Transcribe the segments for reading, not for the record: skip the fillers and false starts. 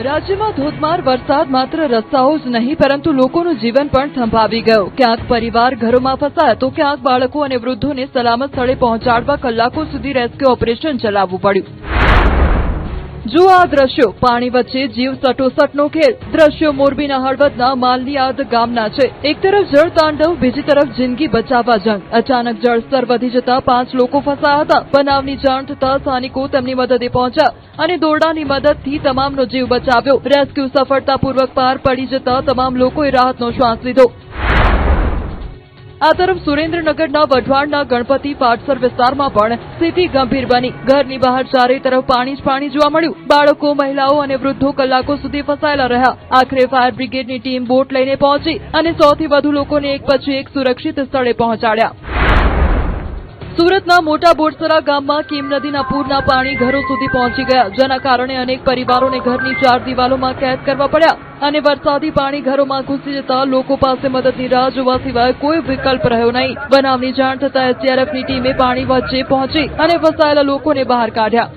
રાજ્યમાં ધોધમાર વરસાદ માત્ર રસ્તાઓ જ નહીં પરંતુ લોકોનું જીવન પણ થંભાવી ગયું। ક્યાંક પરિવાર ઘરોમાં ફસાયા તો ક્યાંક બાળકો અને વૃદ્ધોને સલામત સ્થળે પહોંચાડવા કલાકો સુધી રેસ્ક્યુ ઓપરેશન ચલાવવું પડ્યું। જો આ દ્રશ્યો પાણી વચ્ચે જીવ સટોસટનો ખેલ। દ્રશ્યો મોરબીના હળવદના માલનીયાદ ગામના છે। એક તરફ જળ તાંડવ, બીજી તરફ જિંદગી બચાવવા જંગ। અચાનક જળસ્તર વધી જતા 5 લોકો ફસાયા હતા। બનાવની જાણ થતા સ્થાનિકો તેમની મદદે પહોંચ્યા અને દોરડાની મદદથી તમામનો જીવ બચાવ્યો। રેસ્ક્યુ સફળતાપૂર્વક પાર પડી જતા તમામ લોકોએ રાહતનો શ્વાસ લીધો। આ તરફ સુરેન્દ્રનગરના વઢવાણના ગણપતિ પાટસર વિસ્તારમાં પણ સ્થિતિ ગંભીર બની। ઘરની બહાર ચારે તરફ પાણી જ પાણી જોવા મળ્યું। બાળકો, મહિલાઓ અને વૃદ્ધો કલાકો સુધી ફસાયેલા રહ્યા। આખરે ફાયર બ્રિગેડની ટીમ બોટ લઈને પહોંચી અને 100 થી વધુ લોકોને એક પછી એક સુરક્ષિત સ્થળે પહોંચાડ્યા। સુરતના મોટા બોરસરા ગામમાં કીમ નદીના પૂરના પાણી ઘરો સુધી પહોંચી ગયા, જેના કારણે અનેક પરિવારોને ઘરની 4 દિવાલોમાં કેદ કરવા પડ્યા અને વરસાદી પાણી ઘરોમાં ઘૂસી જતા લોકો પાસે મદદની રાહ જોવા સિવાય કોઈ વિકલ્પ રહ્યો નહીં। બનાવની જાણ થતા એસડીઆરએફની ટીમે પાણી વચ્ચે પહોંચી અને ફસાયેલા લોકોને બહાર કાઢ્યા।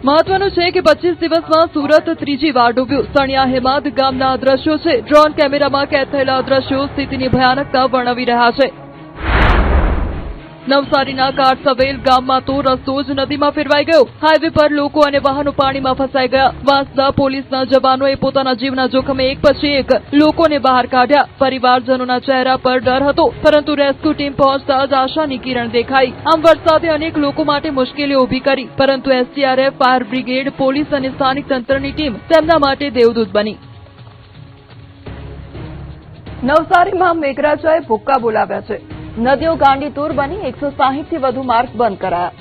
મહત્વનું છે કે 25 દિવસમાં સુરત ત્રીજી વાર ડૂબ્યું। સણિયા હેમાદ ગામના દ્રશ્યો છે। ડ્રોન કેમેરામાં કેદ થયેલા દ્રશ્યો સ્થિતિની ભયાનકતા વર્ણવી રહ્યા છે। નવસારીના કાટસવેલ ગામમાં તો રસ્તો જ નદીમાં ફેરવાઈ ગયો। હાઈવે પર લોકો અને વાહનો પાણીમાં ફસાઈ ગયા। વાંસદા પોલીસના જવાનોએ પોતાના જીવના જોખમે એક પછી એક લોકોને બહાર કાઢ્યા। પરિવારજનોના ચહેરા પર ડર હતો, પરંતુ રેસ્ક્યુ ટીમ પહોંચતા જ આશાની કિરણ દેખાઈ। આમ વરસાદે અનેક લોકો માટે મુશ્કેલીઓ ઊભી કરી, પરંતુ એસડીઆરએફ, ફાયર બ્રિગેડ, પોલીસ અને સ્થાનિક તંત્રની ટીમ તેમના માટે દેવદૂત બની। નવસારીમાં મેઘરાજાએ ભૂક્કા બોલાવ્યા છે। નદીઓ ગાંડીતુર બની 160 થી વધુ માર્ગ બંધ કરાયા।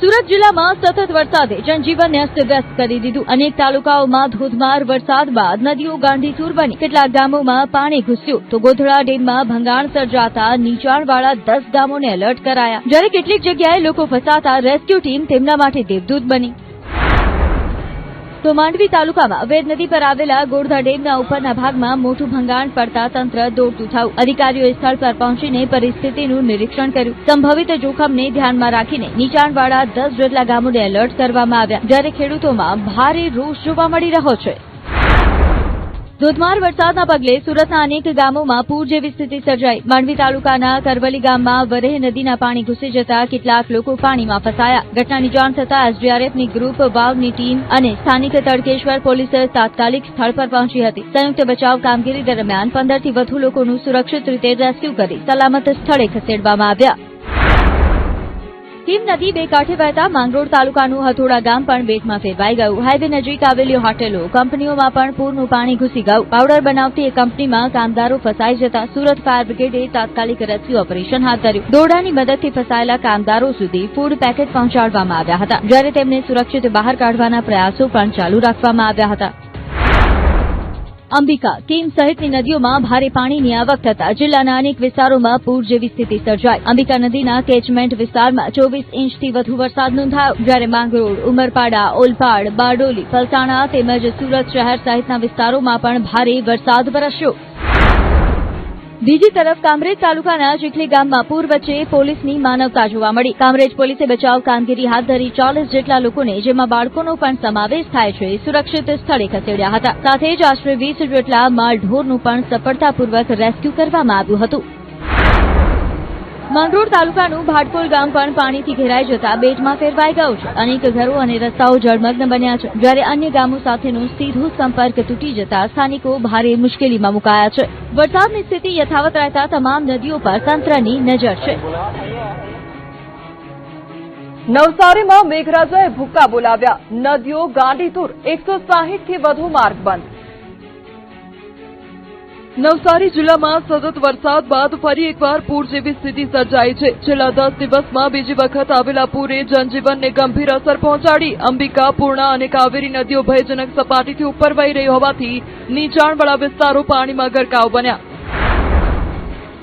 સુરત જિલ્લામાં સતત વરસાદે જનજીવનને અસ્તવ્યસ્ત કરી દીધું। અનેક તાલુકાઓમાં ધોધમાર વરસાદ બાદ નદીઓ ગાંડીતુર બની। કેટલાક ગામોમાં પાણી ઘૂસ્યું તો ગોધડા ડેમમાં ભંગાણ સર્જાતા નીચાણવાળા 10 ગામોને એલર્ટ કરાયા, જ્યારે કેટલીક જગ્યાએ લોકો ફસાતા રેસ્ક્યુ ટીમ તેમના માટે દેવદૂત બની। તો માંડવી તાલુકામાં વેદ નદી પર આવેલા ગોધડા ડેમના ઉપરના ભાગમાં મોટું ભંગાણ પડતા તંત્ર દોડતું થયું। અધિકારીઓએ સ્થળ પર પહોંચીને પરિસ્થિતિનું નિરીક્ષણ કર્યું। સંભવિત જોખમને ધ્યાનમાં રાખીને નીચાણવાળા 10 જેટલા ગામોને એલર્ટ કરવામાં આવ્યા, જ્યારે ખેડૂતોમાં ભારે રોષ જોવા મળી રહ્યો છે। ધોધમાર વરસાદના પગલે સુરતના અનેક ગામોમાં પૂર જેવી સ્થિતિ સર્જાઈ। માંડવી તાલુકાના કરવલી ગામમાં વરેહ નદીના પાણી ઘૂસી જતા કેટલાક લોકો પાણીમાં ફસાયા। ઘટનાની જાણ થતાં એસડીઆરએફની ગ્રુપ, વાવની ટીમ અને સ્થાનિક તડકેશ્વર પોલીસ તાત્કાલિક સ્થળ પર પહોંચી હતી। સંયુક્ત બચાવ કામગીરી દરમિયાન 15 થી વધુ લોકોનું સુરક્ષિત રીતે રેસ્ક્યુ કરી સલામત સ્થળે ખસેડવામાં આવ્યા। કીમ નદી બે કાંઠે વહેતા માંગરોળ તાલુકાનું હથોડા ગામ પણ બેટમાં ફેરવાઈ ગયું। હાઈવે નજીક આવેલી હોટેલો, કંપનીઓમાં પણ પૂરનું પાણી ઘૂસી ગયું। પાવડર બનાવતી એક કંપનીમાં કામદારો ફસાઈ જતા સુરત ફાયર બ્રિગેડે તાત્કાલિક રેસ્ક્યુ ઓપરેશન હાથ ધર્યું। દોરડાની મદદથી ફસાયેલા કામદારો સુધી ફૂડ પેકેટ પહોંચાડવામાં આવ્યા હતા, જ્યારે તેમને સુરક્ષિત બહાર કાઢવાના પ્રયાસો પણ ચાલુ રાખવામાં આવ્યા હતા। અંબિકા, કીમ સહિતની નદીઓમાં ભારે પાણીની આવક થતા જિલ્લાના અનેક વિસ્તારોમાં પૂર જેવી સ્થિતિ સર્જાઈ। અંબિકા નદીના કેચમેન્ટ વિસ્તારમાં 24 ઇંચથી વધુ વરસાદ નોંધાયો, જ્યારે માંગરોળ, ઉમરપાડા, ઓલપાડ, બારડોલી, પલસાણા તેમજ સુરત શહેર સહિતના વિસ્તારોમાં પણ ભારે વરસાદ વરસ્યો। બીજી તરફ કામરેજ તાલુકાના ચીખલી ગામમાં પૂર વચ્ચે પોલીસની માનવતા જોવા મળી। કામરેજ પોલીસે બચાવ કામગીરી હાથ ધરી 40 જેટલા લોકોને, જેમાં બાળકોનો પણ સમાવેશ થાય છે, સુરક્ષિત સ્થળે ખસેડ્યા હતા। સાથે જ આશરે 20 જેટલા માલ ઢોરનું પણ સફળતાપૂર્વક રેસ્ક્યુ કરવામાં આવ્યું હતું। માંગરોળ તાલુકાનું ભાટપોલ ગામ પણ પાણીથી ઘેરાઈ જતા બેટમાં ફેરવાઈ ગયું છે। અનેક ઘરો અને રસ્તાઓ જળમગ્ન બન્યા છે, જ્યારે અન્ય ગામો સાથેનો સીધો સંપર્ક તૂટી જતા સ્થાનિકો ભારે મુશ્કેલીમાં મુકાયા છે। વરસાદની સ્થિતિ યથાવત રહેતા તમામ નદીઓ પર તંત્રની નજર છે। નવસારીમાં મેઘરાજાએ ભૂક્કા બોલાવ્યા। નદીઓ ગાંડીતુર, 160 થી વધુ માર્ગ બંધ। નવસારી જિલ્લામાં સતત વરસાદ બાદ ફરી એકવાર પૂર જેવી સ્થિતિ સર્જાઈ છે। છેલ્લા 10 દિવસમાં બીજી વખત આવેલા પૂરે જનજીવનને ગંભીર અસર પહોંચાડી। અંબિકા, પૂર્ણા અને કાવેરી નદીઓ ભયજનક સપાટીથી ઉપર વહી રહી હોવાથી નીચાણવાળા વિસ્તારો પાણીમાં ગરકાવ બન્યા।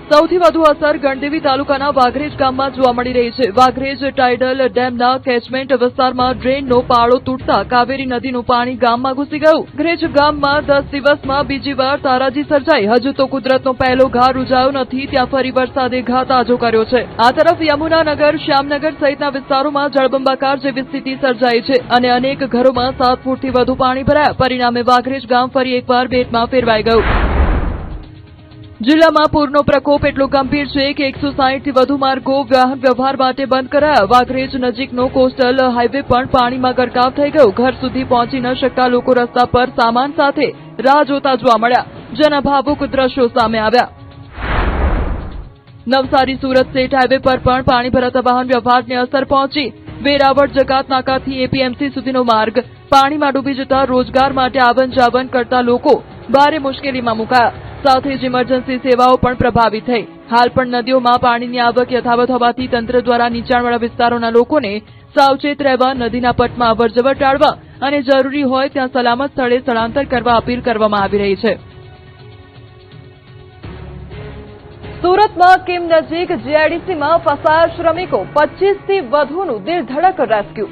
સૌથી વધુ અસર ગણદેવી તાલુકાના વાઘરેજ ગામમાં જોવા મળી રહી છે. વાઘરેજ ટાઇડલ ડેમના કેચમેન્ટ વિસ્તારમાં ડ્રેનનો પાળો તૂટતા કાવેરી નદીનું પાણી ગામમાં ઘૂસી ગયું. વાઘરેજ ગામમાં 10 દિવસમાં બીજી વાર તારાજી સર્જાઈ. હજુ તો કુદરતનો પહેલો ઘાર રૂજાયો નથી, ત્યાં ફરી વરસાદે ઘા તાજો કર્યો છે. આ તરફ યમુનાનગર, શ્યામનગર સહિતના વિસ્તારોમાં જળબંબાકાર જેવી સ્થિતિ સર્જાઈ છે અને અનેક ઘરોમાં 7 ફૂટથી વધુ પાણી ભરાયા. પરિણામે વાઘરેજ ગામ ફરી એકવાર બેટમાં ફેરવાઈ ગયું. જિલ્લામાં પૂરનો પ્રકોપ એટલો ગંભીર છે કે 160 થી વધુ માર્ગો વાહન વ્યવહાર માટે બંધ કરાયા. વાઘરેજ નજીકનો કોસ્ટલ હાઈવે પણ પાણીમાં ગરકાવ થઈ ગયો. ઘર સુધી પહોંચી ન શકતા લોકો રસ્તા પર સામાન સાથે રાહ જોતા જોવા મળ્યા, જેના ભાવુક દ્રશ્યો સામે આવ્યા. નવસારી સુરત સ્ટેટ હાઈવે પર પણ પાણી ભરાતા વાહન વ્યવહારને અસર પહોંચી. વેરાવળ જકાત નાકાથી એપીએમસી સુધીનો માર્ગ પાણીમાં ડૂબી જતા રોજગાર માટે આવન જાવન કરતા લોકો ભારે મુશ્કેલીમાં મુકાયા. સાથે જ ઇમરજન્સી સેવાઓ પણ પ્રભાવિત થઈ. હાલ પણ નદીઓમાં પાણીની આવક યથાવત હોવાથી તંત્ર દ્વારા નીચાણવાળા વિસ્તારોના લોકોને સાવચેત રહેવા, નદીના પટમાં અવરજવર ટાળવા અને જરૂરી હોય ત્યાં સલામત સ્થળે સ્થળાંતર કરવા અપીલ કરવામાં આવી રહી છે. સુરતમાં કિમ નજીક જીઆઈડીસીમાં ફસાયેલ શ્રમિકો 25 થી વધુનું દિલધડક રેસ્ક્યુ.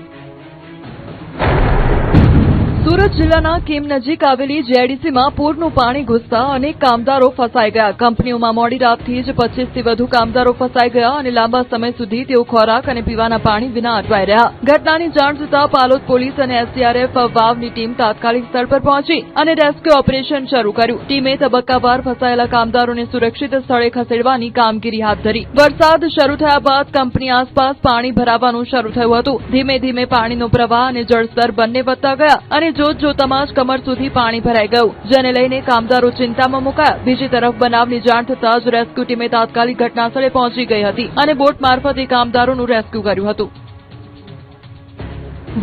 સુરત જિલ્લાના કિમ નજીક આવેલી જીઆઈડીસીમાં પૂરનું પાણી ઘૂસતા અનેક કામદારો ફસાઈ ગયા. કંપનીઓમાં મોડી રાતથી જ 25 થી વધુ કામદારો ફસાઈ ગયા અને લાંબા સમય સુધી તેઓ ખોરાક અને પીવાના પાણી વિના અટવાઈ રહ્યા. ઘટનાની જાણ થતાં પાલોદ પોલીસ અને એસડીઆરએફ વાવની ટીમ તાત્કાલિક સ્થળ પર પહોંચી અને રેસ્ક્યુ ઓપરેશન શરૂ કર્યું. ટીમે તબક્કાવાર ફસાયેલા કામદારોને સુરક્ષિત સ્થળે ખસેડવાની કામગીરી હાથ ધરી. વરસાદ શરૂ થયા બાદ કંપની આસપાસ પાણી ભરાવાનું શરૂ થયું હતું. ધીમે ધીમે પાણીનો પ્રવાહ અને જળસ્તર બંને વધતા ગયા અને જોતજોતામાં જ કમર સુધી પાણી ભરાઈ ગયું, જેને લઈને કામદારો ચિંતામાં મુકાયા. બીજી તરફ બનાવની જાણ થતાં જ રેસ્ક્યુ ટીમે તાત્કાલિક ઘટનાસ્થળે પહોંચી ગઈ હતી અને બોટ મારફતે કામદારોનું રેસ્ક્યુ કર્યું હતું.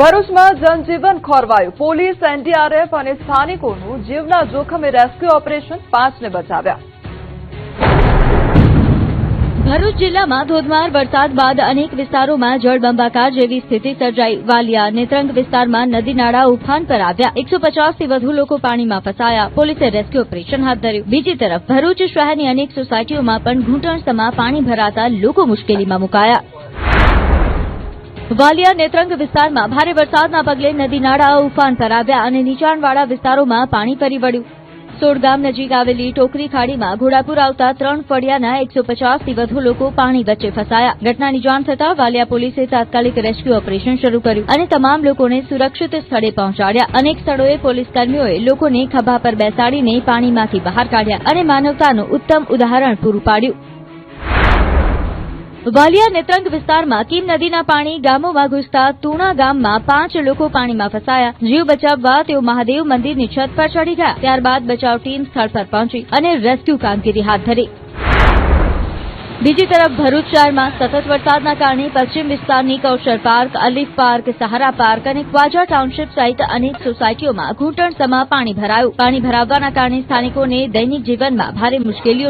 ભરૂચમાં જનજીવન ખોરવાયું. પોલીસ, એનડીઆરએફ અને સ્થાનિકોનું જીવના જોખમે રેસ્ક્યુ ઓપરેશન, 5ને બચાવ્યા. ભરૂચ જિલ્લામાં ધોધમાર વરસાદ બાદ અનેક વિસ્તારોમાં જળબંબાકાર જેવી સ્થિતિ સર્જાઈ. વાલિયા, નેત્રંગ વિસ્તારમાં નદી નાળા ઉફાન પર આવ્યા. 150 થી વધુ લોકો પાણીમાં ફસાયા. પોલીસે રેસ્ક્યુ ઓપરેશન હાથ ધર્યું. બીજી તરફ ભરૂચ શહેરની અનેક સોસાયટીઓમાં પણ ઘૂંટણસમા પાણી ભરાતા લોકો મુશ્કેલીમાં મુકાયા. વાલિયા, નેત્રંગ વિસ્તારમાં ભારે વરસાદના પગલે નદી નાળા ઉફાન પર આવ્યા અને નીચાણવાળા વિસ્તારોમાં પાણી ફરી વળ્યું. સોડગામ નજીક આવેલી ટોકરી ખાડીમાં ઘોડાપુર આવતા 3 ફળિયાના 150 થી વધુ લોકો પાણી વચ્ચે ફસાયા. ઘટનાની જાણ થતાં વાલિયા પોલીસે તાત્કાલિક રેસ્ક્યુ ઓપરેશન શરૂ કર્યું અને તમામ લોકોને સુરક્ષિત સ્થળે પહોંચાડ્યા. અનેક સ્થળોએ પોલીસ કર્મીઓએ લોકોને ખભા પર બેસાડીને પાણીમાંથી બહાર કાઢ્યા અને માનવતાનું ઉત્તમ ઉદાહરણ પૂરું પાડ્યું. વાલિયા નેત્રંગ વિસ્તારમાં કિમ નદીના પાણી ગામોમાં ઘૂસતા તુણા ગામમાં 5 લોકો પાણીમાં ફસાયા. જીવ બચાવવા તેઓ મહાદેવ મંદિરની છત પર ચડી ગયા. ત્યારબાદ બચાવ ટીમ સ્થળ પર પહોંચી અને રેસ્ક્યુ કામગીરી હાથ ધરી. બીજી તરફ ભરૂચ શહેરમાં સતત વરસાદના કારણે પશ્ચિમ વિસ્તારની કૌશલ પાર્ક, અલીફ પાર્ક, સહારા પાર્ક અને ખ્વાજા ટાઉનશીપ સહિત અનેક સોસાયટીઓમાં ઘૂંટણસમા પાણી ભરાયું. પાણી ભરાવવાના કારણે સ્થાનિકોને દૈનિક જીવનમાં ભારે મુશ્કેલીઓ